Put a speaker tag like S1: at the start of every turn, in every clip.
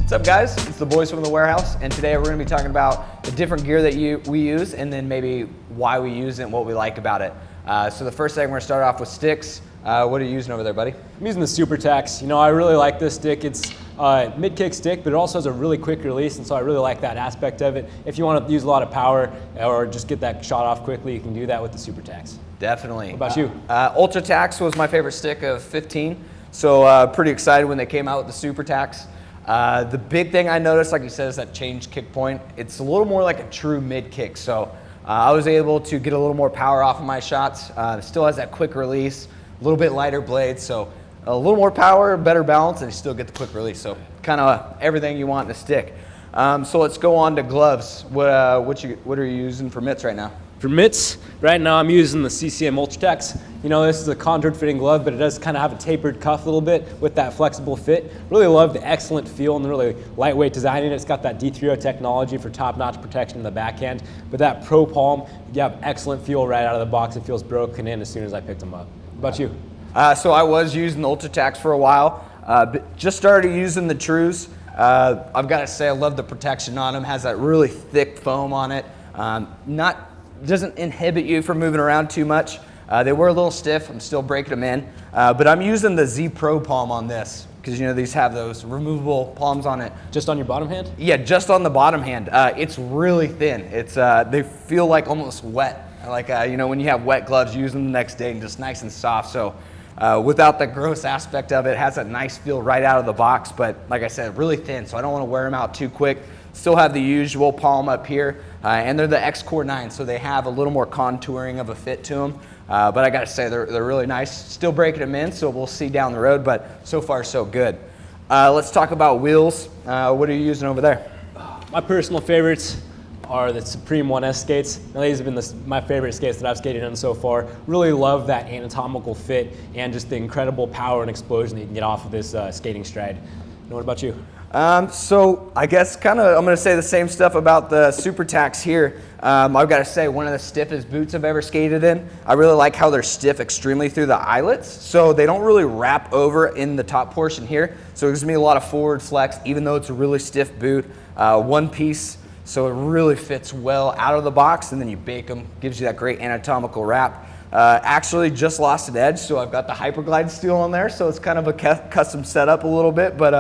S1: What's up, guys? It's the boys from the warehouse, and today we're going to be talking about the different gear that we use, and then maybe why we use it and what we like about it. So the first thing, we're going to start off with sticks. What are you using over there, buddy?
S2: I'm using the Ultratex. You know, I really like this stick. It's a mid-kick stick, but it also has a really quick release, and so I really like that aspect of it. If you want to use a lot of power or just get that shot off quickly, you can do that with the Ultratex.
S1: Definitely.
S2: What about you?
S1: Ultratex was my favorite stick of 15, so pretty excited when they came out with the Ultratex. The big thing I noticed, like you said, is that changed kick point. It's a little more like a true mid-kick, so I was able to get a little more power off of my shots. It still has that quick release, a little bit lighter blade, so a little more power, better balance, and you still get the quick release. So kind of everything you want in a stick. So let's go on to gloves. What are you using for mitts right now?
S2: For mitts, right now I'm using the Ccm Ultratex. You know, this is a contoured fitting glove, but it does kind of have a tapered cuff a little bit with that flexible fit. Really love the excellent feel and the really lightweight design in it. It's got that D3O technology for top-notch protection in the backhand. But that Pro Palm, you have excellent feel right out of the box. It feels broken in as soon as I picked them up. What about you?
S1: So I was using the Ultratex for a while, but just started using the Trues. I've got to say I love the protection on them. Has that really thick foam on it. Doesn't inhibit you from moving around too much. They were a little stiff. I'm still breaking them in, but I'm using the Z Pro Palm on this because you know these have those removable palms on it.
S2: Just on your bottom hand?
S1: Yeah, just on the bottom hand. It's really thin. It's they feel like almost wet. Like you know when you have wet gloves, you use them the next day and just nice and soft. So without the gross aspect of it, it has a nice feel right out of the box. But like I said, really thin, so I don't want to wear them out too quick. Still have the usual palm up here, and they're the X Core 9, so they have a little more contouring of a fit to them. But I gotta say, they're really nice. Still breaking them in, so we'll see down the road, but so far so good. Let's talk about wheels. What are you using over there?
S2: My personal favorites are the Supreme 1S skates. Now, these have been my favorite skates that I've skated on so far. Really love that anatomical fit and just the incredible power and explosion that you can get off of this skating stride. And what about you?
S1: So I guess I'm going to say the same stuff about the Ultratex here. I've got to say one of the stiffest boots I've ever skated in. I really like how they're stiff extremely through the eyelets, so they don't really wrap over in the top portion here. So it gives me a lot of forward flex, even though it's a really stiff boot. One piece, so it really fits well out of the box, and then you bake them. Gives you that great anatomical wrap. Actually just lost an edge, so I've got the Hyperglide steel on there, so it's kind of a custom setup a little bit, but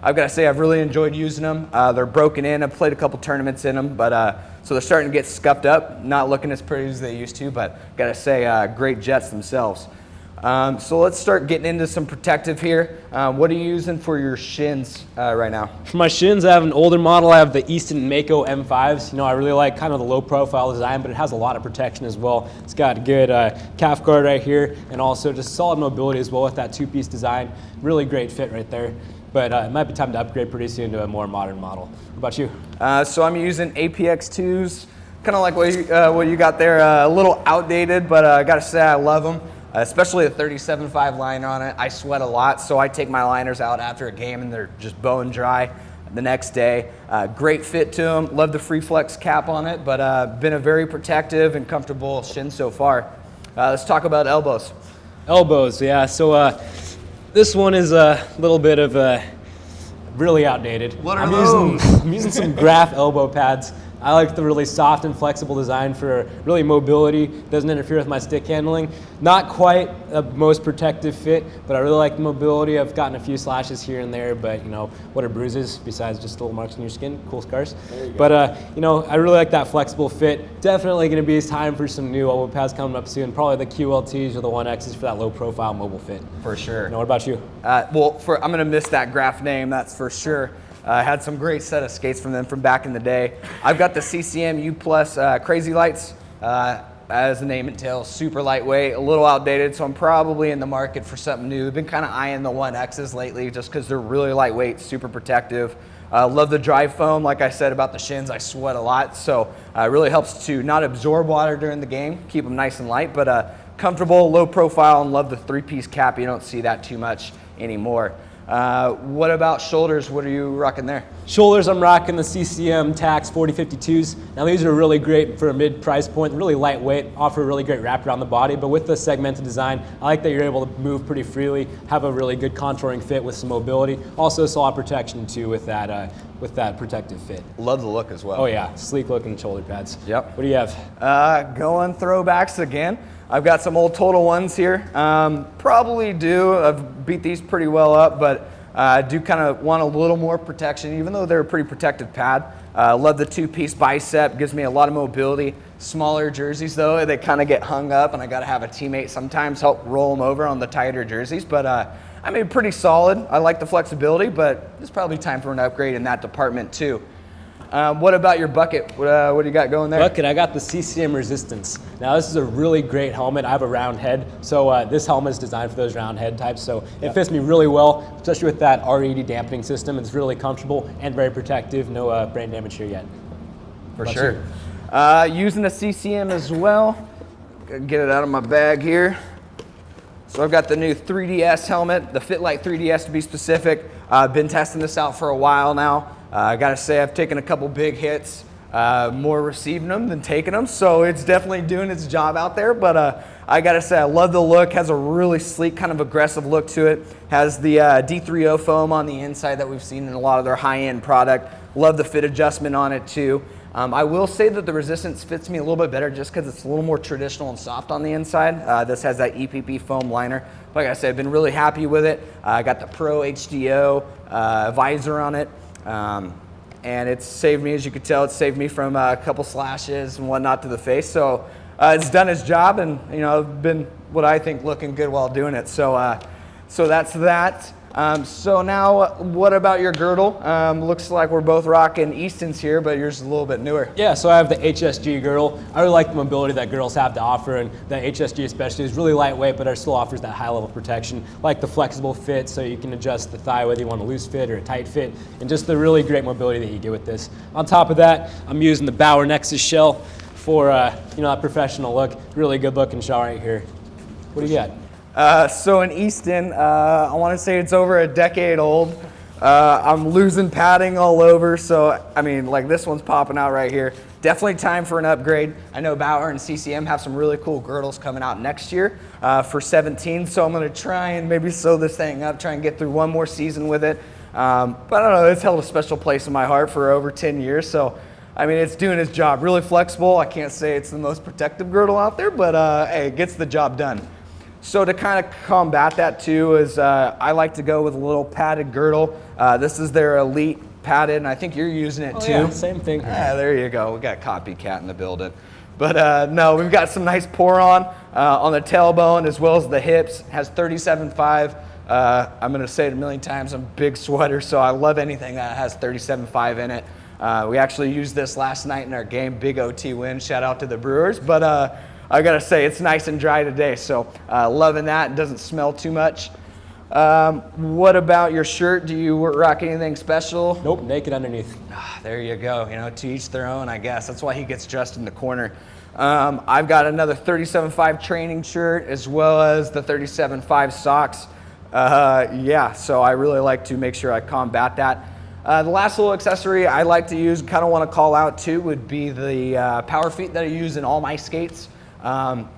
S1: I've got to say I've really enjoyed using them. They're broken in. I've played a couple tournaments in them, but so they're starting to get scuffed up, not looking as pretty as they used to, but got to say great jets themselves. So let's start getting into some protective here. What are you using for your shins right now?
S2: For my shins, I have an older model. I have the Easton Mako M5s. You know, I really like kind of the low profile design, but it has a lot of protection as well. It's got good calf guard right here, and also just solid mobility as well with that two-piece design. Really great fit right there. But it might be time to upgrade pretty soon to a more modern model. What about you?
S1: So I'm using APX2s, kind of like what you got there. A little outdated, but I got to say I love them. Especially a 37.5 liner on it. I sweat a lot, so I take my liners out after a game and they're just bone dry the next day. Great fit to them. Love the free flex cap on it, but been a very protective and comfortable shin so far. Let's talk about elbows.
S2: Elbows, yeah. So this one is a little bit of really outdated.
S1: What are those?
S2: I'm using some Graph elbow pads. I like the really soft and flexible design for really mobility. Doesn't interfere with my stick handling. Not quite the most protective fit, but I really like the mobility. I've gotten a few slashes here and there, but you know, what are bruises besides just little marks on your skin? Cool scars. But you know, I really like that flexible fit. Definitely going to be time for some new elbow pads coming up soon. Probably the QLTs or the 1Xs for that low profile mobile fit.
S1: For sure.
S2: You know, what about you?
S1: I'm going to miss that Graph name, that's for sure. I had some great set of skates from them from back in the day. I've got the Ccm U Plus Crazy Lights. As the name entails, super lightweight, a little outdated, so I'm probably in the market for something new. I've been kind of eyeing the 1Xs lately just because they're really lightweight, super protective. Love the dry foam. Like I said about the shins, I sweat a lot, so it really helps to not absorb water during the game, keep them nice and light, but comfortable, low profile, and love the three-piece cap. You don't see that too much anymore. What about shoulders? What are you rocking there?
S2: Shoulders, I'm rocking the Ccm Tax 4052s. Now these are really great for a mid price point, really lightweight, offer a really great wrap around the body, but with the segmented design, I like that you're able to move pretty freely, have a really good contouring fit with some mobility. Also saw protection too with that protective fit.
S1: Love the look as well.
S2: Oh yeah, sleek looking shoulder pads.
S1: Yep.
S2: What do you have?
S1: Going throwbacks again. I've got some old Total Ones here. I've beat these pretty well up, but I do kind of want a little more protection, even though they're a pretty protected pad. Love the 2-piece bicep, gives me a lot of mobility. Smaller jerseys though, they kind of get hung up, and I got to have a teammate sometimes help roll them over on the tighter jerseys. But I mean, pretty solid. I like the flexibility, but it's probably time for an upgrade in that department too. What about your bucket? What do you got going there?
S2: Bucket, I got the CCM Resistance. Now this is a really great helmet. I have a round head, so this helmet is designed for those round head types, so it fits me really well, especially with that RED dampening system. It's really comfortable and very protective. No brain damage here yet.
S1: For sure. Using a CCM as well. Get it out of my bag here. So I've got the new 3DS helmet, the FitLight 3DS to be specific. I've been testing this out for a while now. I gotta say I've taken a couple big hits, more receiving them than taking them, so it's definitely doing its job out there. But I gotta say I love the look. Has a really sleek, kind of aggressive look to it. Has the D3O foam on the inside that we've seen in a lot of their high-end product. Love the fit adjustment on it too. I will say that the Resistance fits me a little bit better just because it's a little more traditional and soft on the inside. This has that EPP foam liner. Like I said, I've been really happy with it. I got the Pro HDO visor on it. And it's saved me, as you could tell, it's saved me from a couple slashes and whatnot to the face. So it's done its job, and been what I think looking good while doing it. So so that's that. So now, what about your girdle? Looks like we're both rocking Easton's here, but yours is a little bit newer.
S2: Yeah, so I have the HSG girdle. I really like the mobility that girdles have to offer, and the HSG especially is really lightweight, but it still offers that high level of protection. Like the flexible fit, so you can adjust the thigh whether you want a loose fit or a tight fit, and just the really great mobility that you get with this. On top of that, I'm using the Bauer Nexus shell for that professional look. Really good looking shell right here. What do you got?
S1: So in Easton, I want to say it's over a decade old. I'm losing padding all over, so I mean, like this one's popping out right here. Definitely time for an upgrade. I know Bauer and CCM have some really cool girdles coming out next year for 17, so I'm going to try and maybe sew this thing up, try and get through one more season with it. But I don't know, it's held a special place in my heart for over 10 years, so I mean, it's doing its job. Really flexible. I can't say it's the most protective girdle out there, but hey, it gets the job done. So to kind of combat that too is I like to go with a little padded girdle. This is their Elite padded, and I think you're using it too.
S2: Yeah, same thing.
S1: There you go. We got copycat in the building. But no, we've got some nice pour on the tailbone as well as the hips. Has 37.5. I'm going to say it a million times. I'm a big sweater, so I love anything that has 37.5 in it. We actually used this last night in our game. Big OT win. Shout out to the Brewers. But I gotta say, it's nice and dry today, so loving that. It doesn't smell too much. What about your shirt? Do you rock anything special?
S2: Nope, naked underneath.
S1: There you go. To each their own, I guess. That's why he gets dressed in the corner. I've got another 37.5 training shirt as well as the 37.5 socks. Yeah, so I really like to make sure I combat that. The last little accessory I like to use, kind of want to call out too, would be the power feet that I use in all my skates.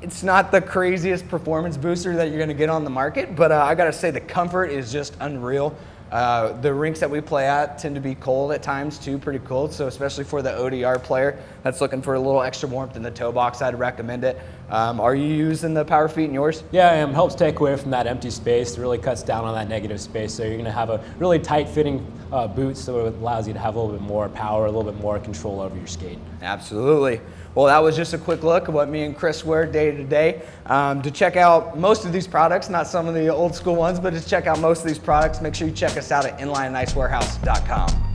S1: It's not the craziest performance booster that you're going to get on the market, but I got to say the comfort is just unreal. The rinks that we play at tend to be cold at times too, pretty cold. So especially for the ODR player that's looking for a little extra warmth in the toe box, I'd recommend it. Are you using the power feet in yours?
S2: Yeah, I am. Helps take away from that empty space. It really cuts down on that negative space. So you're going to have a really tight fitting boot, so it allows you to have a little bit more power, a little bit more control over your skate.
S1: Absolutely. Well, that was just a quick look at what me and Chris wear day to day. To check out most of these products, not some of the old school ones, but to check out most of these products, make sure you check us out at inlinenicewarehouse.com.